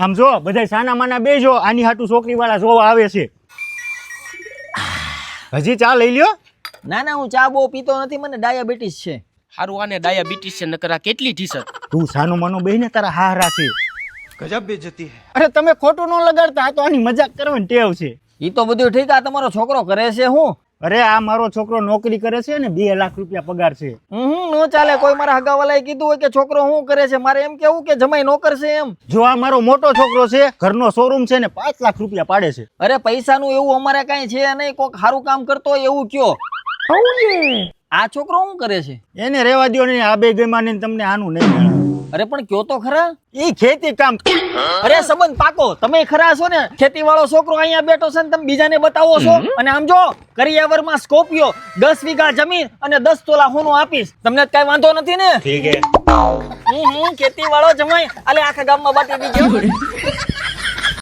આમ જો બધા સાના માના બેજો, આની હાટુ છોકરી વાળા જોવા આવે છે. હજી ચા લઈ લ્યો. ના ના, હું ચા બહુ પીતો નથી, મને ડાયાબિટીસ છે. હારું આને ડાયાબિટીસ છે નકર આ કેટલી ટી-શર્ટ. તું સાનો માનો બેહીને તારા હારા છે. गजब बेइज्जती है. અરે તમે ખોટું ન લગાડતા, આ તો આની મજાક કરવાની ટેવ છે. ઈ તો બધું ઠીક, આ તમારો છોકરો કરે છે હું? અરે આ મારો છોકરો નોકરી કરે છે ને 2 લાખ રૂપિયા પગાર છે. નો ચાલે. કોઈ મારા હગાવાલાએ કીધું હોય કે છોકરો શું કરે છે, મારે એમ કેવું કે જમાઈ નોકર છે એમ. જો આ મારો મોટો છોકરો છે, ઘરનો શોરૂમ છે ને 5 લાખ રૂપિયા પાડે છે. અરે પૈસાનું એવું અમારે કાંઈ છે નહીં, કોક સારું કામ કરતો હોય એવું કયો. આ છોકરો શું કરે છે? એને રેવા દ્યો ને, આ બે ગમાને તમને આનું નહીં મળે. અરે પણ કયો તો ખરા. ઈ ખેતી કામ. અરે સંબંધ પાકો, તમે ખરા છો ને? ખેતી વાળો છોકરો અહીંયા બેઠો છે ને તમે બીજાને બતાવો છો. અને આમ જો કરિયાવરમાં સ્કોપિયો 10 વીઘા જમીન અને 10 તોલા સોનું આપીશ, તમને કઈ વાંધો નથી ને? ઠીક હે. ખેતી વાળો જમાઈ, આલે આખા ગામમાં બાટી દીજો.